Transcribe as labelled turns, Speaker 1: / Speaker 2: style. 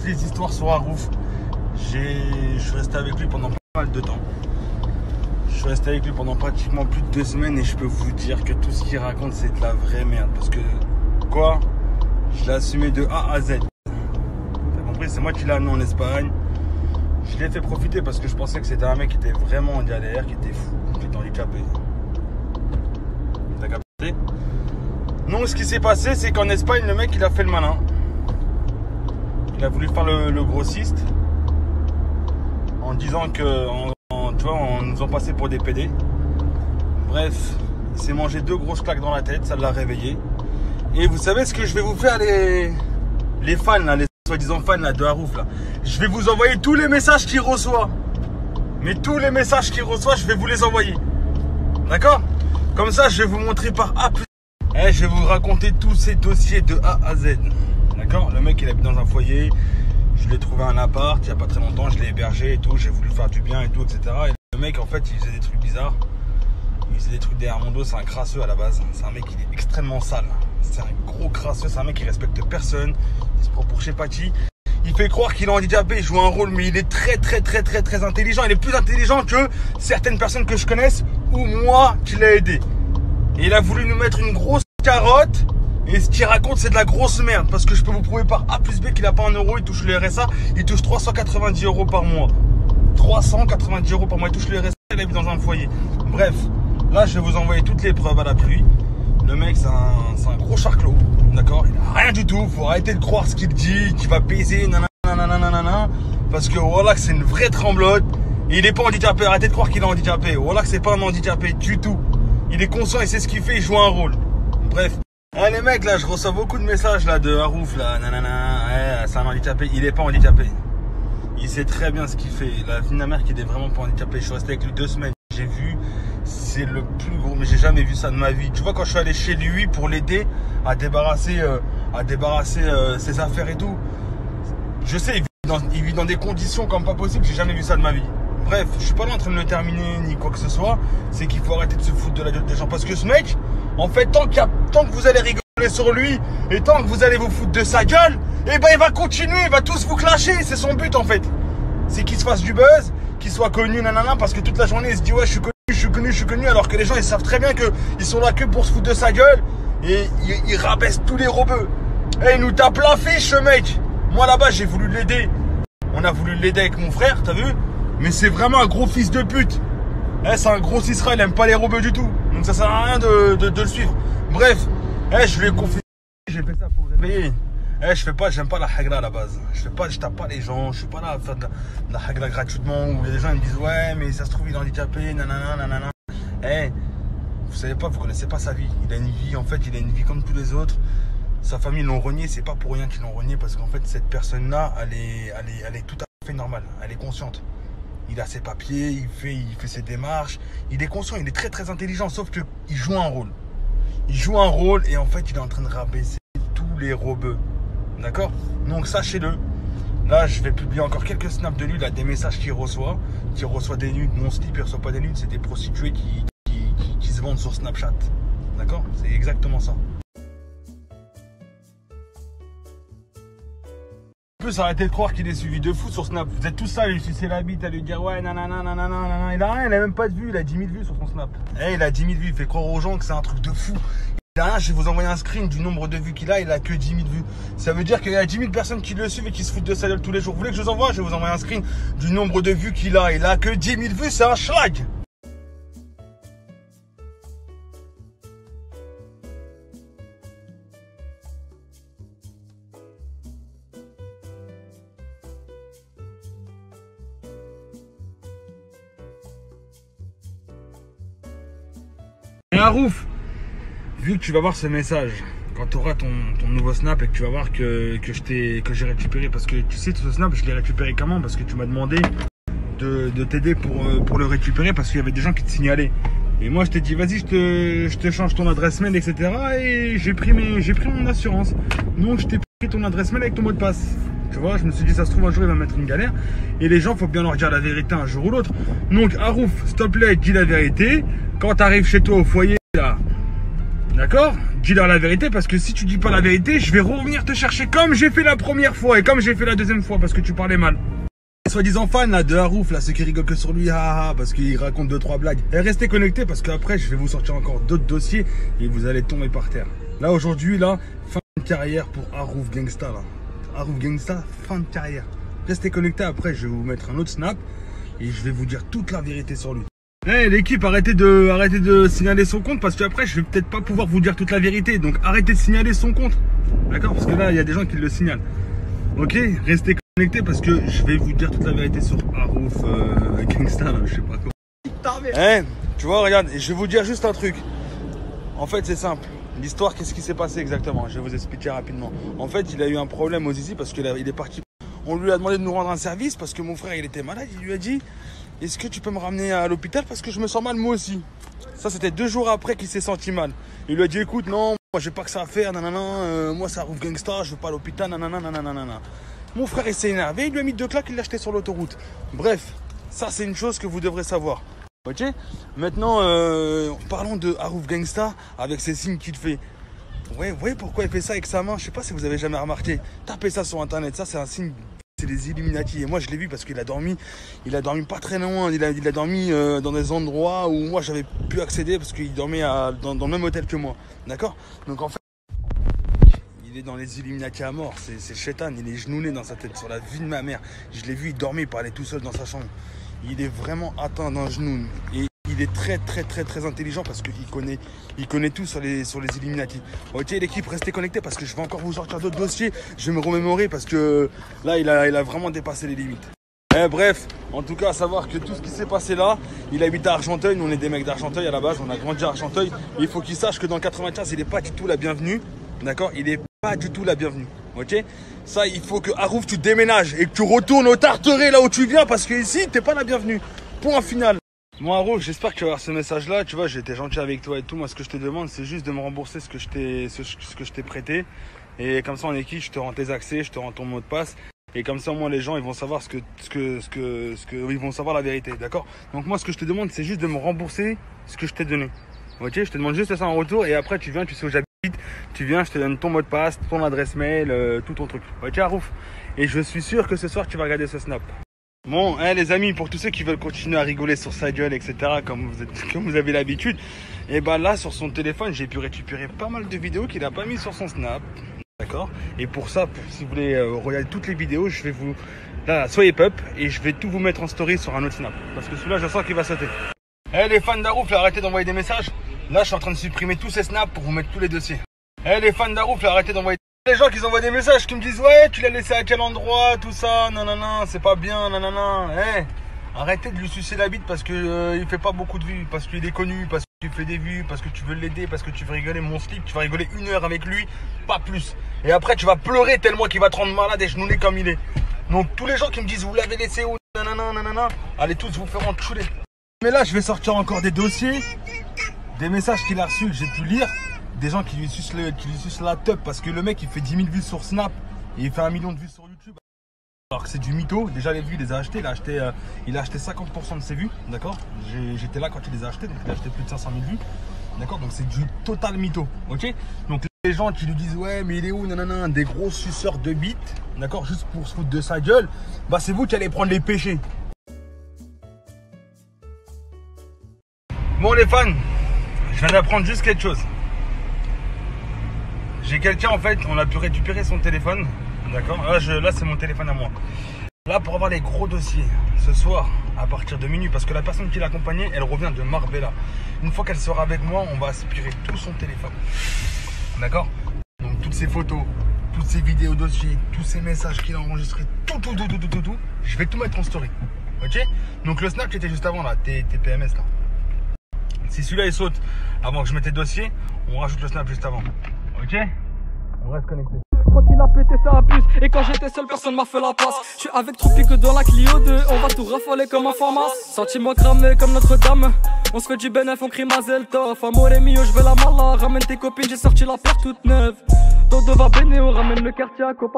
Speaker 1: les histoires sur Harouf. Je suis resté avec lui pendant pas mal de temps. Je suis resté avec lui pendant pratiquement plus de 2 semaines et je peux vous dire que tout ce qu'il raconte, c'est de la vraie merde. Parce que, quoi, je l'ai assumé de A à Z. T'as compris? C'est moi qui l'ai amené en Espagne. Je l'ai fait profiter parce que je pensais que c'était un mec qui était vraiment en galère, qui était fou, qui était handicapé. T'as capté? Non, ce qui s'est passé, c'est qu'en Espagne, le mec, il a fait le malin. Il a voulu faire le grossiste en disant que, tu vois, en nous en passait pour des PD. Bref, il s'est mangé 2 grosses claques dans la tête, ça l'a réveillé. Et vous savez ce que je vais vous faire, les fans, là, les soi-disant fans là, de Harouf, là. Je vais vous envoyer tous les messages qu'il reçoit. Mais tous les messages qu'il reçoit, je vais vous les envoyer. D'accord? Comme ça, je vais vous montrer par A plus. Et je vais vous raconter tous ces dossiers de A à Z. D'accord? Le mec, il habite dans un foyer. Je lui ai trouvé un appart il n'y a pas très longtemps. Je l'ai hébergé et tout. J'ai voulu faire du bien et tout, etc. Et le mec, en fait, il faisait des trucs bizarres. Il faisait des trucs derrière mon dos. C'est un crasseux à la base. C'est un mec qui est extrêmement sale. C'est un gros crasseux. C'est un mec qui respecte personne. Il se prend pour je sais pas qui. Il fait croire qu'il est handicapé. Il joue un rôle, mais il est très intelligent. Il est plus intelligent que certaines personnes que je connaisse ou moi qui l'ai aidé. Et il a voulu nous mettre une grosse carotte. Et ce qu'il raconte, c'est de la grosse merde. Parce que je peux vous prouver par A plus B qu'il n'a pas 1 euro. Il touche le RSA. Il touche 390 € par mois. 390 € par mois. Il touche le RSA. Il habite dans un foyer. Bref, là, je vais vous envoyer toutes les preuves à la pluie. Le mec, c'est un gros charclot. D'accord? Il n'a rien du tout. Faut arrêter de croire ce qu'il dit. Qu'il va baiser. Nanana. Parce que voilà, que c'est une vraie tremblote. Et il n'est pas handicapé. Arrêtez de croire qu'il est handicapé. Voilà, que c'est pas un handicapé du tout. Il est conscient, il sait ce qu'il fait. Il joue un rôle. Bref. Eh, les mecs, là, je reçois beaucoup de messages là de Harouf, là, c'est un handicapé. Il est pas handicapé. Il sait très bien ce qu'il fait. La vie de ma mère qui est vraiment pas handicapé. Je suis resté avec lui 2 semaines. J'ai vu, c'est le plus gros, mais j'ai jamais vu ça de ma vie. Tu vois, quand je suis allé chez lui pour l'aider à débarrasser ses affaires et tout. Je sais, il vit dans des conditions comme pas possible. J'ai jamais vu ça de ma vie. Bref, je suis pas là en train de le terminer ni quoi que ce soit. C'est qu'il faut arrêter de se foutre de la gueule des gens. Parce que ce mec, en fait, tant que vous allez rigoler sur lui et tant que vous allez vous foutre de sa gueule, eh ben il va continuer, il va tous vous clasher. C'est son but en fait. C'est qu'il se fasse du buzz, qu'il soit connu, parce que toute la journée il se dit ouais, je suis connu, alors que les gens ils savent très bien qu'ils sont là que pour se foutre de sa gueule et ils rabaissent tous les robeux. Eh, il nous tape la fiche ce mec. Moi là-bas j'ai voulu l'aider. On a voulu l'aider avec mon frère, t'as vu? Mais c'est vraiment un gros fils de pute. Eh, c'est un gros cisra, il aime pas les robeux du tout. Donc ça sert à rien de le suivre. Bref, je lui ai confié. J'ai fait ça pour le réveiller. J'aime pas la hagra à la base. Je tape pas les gens. Je suis pas là à faire de la hagra gratuitement. Où les gens ils me disent ouais, mais ça se trouve il est handicapé, nanana. Vous savez pas, vous connaissez pas sa vie. Il a une vie, en fait, il a une vie comme tous les autres. Sa famille l'ont renié, c'est pas pour rien qu'ils l'ont renié, parce qu'en fait cette personne-là, elle est tout à fait normale. Elle est consciente. Il a ses papiers, il fait ses démarches. Il est conscient, il est très intelligent, sauf qu'il joue un rôle. Il joue un rôle et en fait il est en train de rabaisser tous les robeux. D'accord? Donc sachez-le. Là je vais publier encore quelques snaps de lui, là, des messages qu'il reçoit. Qu'il reçoit des nudes. Mon slip il reçoit pas des nudes, c'est des prostituées qui se vendent sur Snapchat. D'accord? C'est exactement ça. Arrêtez de croire qu'il est suivi de fou sur Snap. Vous êtes tous ça à lui sucer la bite, à lui dire ouais nanana. Il a rien, il a même pas de vues, il a 10 000 vues sur son Snap. Il a 10 000 vues, il fait croire aux gens que c'est un truc de fou. Il a rien, je vais vous envoyer un screen du nombre de vues qu'il a, il a que 10 000 vues. Ça veut dire qu'il y a 10 000 personnes qui le suivent et qui se foutent de sa gueule tous les jours. Vous voulez que je vous envoie? Je vais vous envoyer un screen du nombre de vues qu'il a. Il a que 10 000 vues, c'est un schlag. Et Harouf, vu que tu vas voir ce message, quand tu auras ton nouveau snap et que tu vas voir que j'ai récupéré, parce que tu sais, ce snap, je l'ai récupéré comment? Parce que tu m'as demandé de t'aider pour le récupérer, parce qu'il y avait des gens qui te signalaient. Et moi, je t'ai dit, vas-y, je te change ton adresse mail, etc. Et j'ai pris mon assurance. Donc, je t'ai pris ton adresse mail avec ton mot de passe. Tu vois, je me suis dit, ça se trouve, un jour, il va mettre une galère. Et les gens, faut bien leur dire la vérité un jour ou l'autre. Donc, Harouf, s'il te plaît, dis la vérité. Quand tu arrives chez toi au foyer, là, D'accord? Dis-leur la vérité, parce que si tu dis pas la vérité, je vais revenir te chercher comme j'ai fait la première fois et comme j'ai fait la deuxième fois parce que tu parlais mal. Les soi-disant fans là, de Harouf, là, ceux qui rigolent que sur lui, parce qu'il raconte 2-3 blagues. Et restez connectés parce qu'après, je vais vous sortir encore d'autres dossiers et vous allez tomber par terre. Là, aujourd'hui, là, fin de carrière pour Harouf Gangsta, là. Harouf Gangsta, fin de carrière. Restez connectés, après, je vais vous mettre un autre snap et je vais vous dire toute la vérité sur lui. Hey, l'équipe, arrêtez de signaler son compte parce qu'après, je vais peut-être pas pouvoir vous dire toute la vérité. Donc, arrêtez de signaler son compte. D'accord? Parce que là, il y a des gens qui le signalent. Ok? Restez connectés parce que je vais vous dire toute la vérité sur Harouf Gangsta, là, je sais pas quoi. Hey, tu vois, regarde, je vais vous dire juste un truc. En fait, c'est simple. L'histoire, qu'est-ce qui s'est passé exactement? Je vais vous expliquer rapidement. En fait, il a eu un problème aux Zizi parce qu'il est parti. On lui a demandé de nous rendre un service parce que mon frère, il était malade. Il lui a dit... Est-ce que tu peux me ramener à l'hôpital parce que je me sens mal moi aussi. Ça c'était 2 jours après qu'il s'est senti mal. Il lui a dit écoute non, moi j'ai pas que ça à faire, nanana, moi ça Harouf Gangsta, je veux pas à l'hôpital, nanana, nanana. Mon frère il s'est énervé, il lui a mis 2 claques, il l'a acheté sur l'autoroute. Bref, ça c'est une chose que vous devrez savoir. Ok? Maintenant, parlons de Harouf Gangsta avec ces signes qu'il fait. Ouais, vous voyez pourquoi il fait ça avec sa main? Je sais pas si vous avez jamais remarqué. Tapez ça sur internet, ça c'est un signe. C'est les Illuminati et moi je l'ai vu parce qu'il a dormi pas très loin, il a dormi dans des endroits où moi j'avais pu accéder parce qu'il dormait dans le même hôtel que moi, d'accord? Donc en fait il est dans les Illuminati à mort, c'est Shaitan, il est genouné dans sa tête, sur la vie de ma mère. Je l'ai vu, il dormait, il parlait tout seul dans sa chambre. Il est vraiment atteint d'un genou et il est très intelligent parce qu'il connaît tout sur les Illuminati. Ok l'équipe, restez connectés parce que je vais encore vous sortir d'autres dossiers. Je vais me remémorer parce que là il a vraiment dépassé les limites. Bref, en tout cas à savoir que tout ce qui s'est passé là, il habite à Argenteuil, nous on est des mecs d'Argenteuil à la base, on a grandi à Argenteuil. Et il faut qu'il sache que dans le 95 il n'est pas du tout la bienvenue. D'accord? Il n'est pas du tout la bienvenue. Ok? Ça il faut que Harouf tu déménages et que tu retournes au Tarteret là où tu viens parce que ici t'es pas la bienvenue. Point final. Moi Harouf, j'espère que tu vas avoir ce message là, tu vois, j'ai été gentil avec toi et tout, moi ce que je te demande c'est juste de me rembourser ce que je t'ai prêté et comme ça en équipe je te rends tes accès, je te rends ton mot de passe et comme ça au moins les gens ils vont savoir ils vont savoir la vérité, d'accord? Donc moi ce que je te demande c'est juste de me rembourser ce que je t'ai donné. Ok, je te demande juste ça en retour et après tu viens, tu sais où j'habite, tu viens, je te donne ton mot de passe, ton adresse mail, tout ton truc. Ok Harouf? Et je suis sûr que ce soir tu vas regarder ce snap. Bon, les amis, pour tous ceux qui veulent continuer à rigoler sur sa gueule, etc., comme vous avez l'habitude, et ben là, sur son téléphone, j'ai pu récupérer pas mal de vidéos qu'il n'a pas mis sur son Snap. D'accord? Et pour ça, si vous voulez regarder toutes les vidéos, je vais vous... Là, soyez up et je vais tout vous mettre en story sur un autre Snap. Parce que celui-là, je sens qu'il va sauter. Les fans d'Harouf, arrêtez d'envoyer des messages. Là, je suis en train de supprimer tous ces snaps pour vous mettre tous les dossiers. Les fans d'Harouf, arrêtez d'envoyer... Les gens qui envoient des messages qui me disent ouais tu l'as laissé à quel endroit tout ça non c'est pas bien nanana. Arrêtez de lui sucer la bite parce que il fait pas beaucoup de vues, parce qu'il est connu, parce qu'il fait des vues, parce que tu veux l'aider, parce que tu veux rigoler mon slip, tu vas rigoler 1 heure avec lui, pas plus. Et après tu vas pleurer tellement qu'il va te rendre malade et genouiller comme il est. Donc tous les gens qui me disent vous l'avez laissé où nanana, allez tous vous faire enculer. Mais là je vais sortir encore des dossiers, des messages qu'il a reçus que j'ai pu lire. Des gens qui lui sucent la teub parce que le mec il fait 10 000 vues sur Snap et il fait 1 million de vues sur YouTube. Alors que c'est du mytho, déjà les vues il les a achetées, il a acheté 50% de ses vues, d'accord? J'étais là quand il les a achetées, donc il a acheté plus de 500 000 vues, d'accord? Donc c'est du total mytho, ok? Donc les gens qui lui disent ouais mais il est où nanana, des gros suceurs de bites, d'accord? Juste pour se foutre de sa gueule, bah c'est vous qui allez prendre les péchés. Bon les fans, je viens d'apprendre juste quelque chose. J'ai quelqu'un en fait, on a pu récupérer son téléphone, d'accord? Là c'est mon téléphone à moi. Là pour avoir les gros dossiers, ce soir à partir de minuit, parce que la personne qui l'accompagnait, elle revient de Marbella. Une fois qu'elle sera avec moi, on va aspirer tout son téléphone, d'accord? Donc toutes ces photos, toutes ces vidéos dossiers, tous ces messages qu'il a enregistrés, tout, je vais tout mettre en story, ok? Donc le snap qui était juste avant là, TPMS là. Si celui-là il saute avant que je mette les dossiers, on rajoute le snap juste avant. Ok? On reste connecté.
Speaker 2: Je crois qu'il a pété sa puce. Et quand j'étais seul, personne m'a fait la passe. Je suis avec Tropique dans la Clio 2. On va tout rafaler comme un Famas. Sentiment cramé comme Notre-Dame. On se fait du bénéf, on crie Mazel Tov. Amore mio, je vais la mala. Ramène tes copines, j'ai sorti la paire toute neuve. Todo va béné, on ramène le quartier à copain.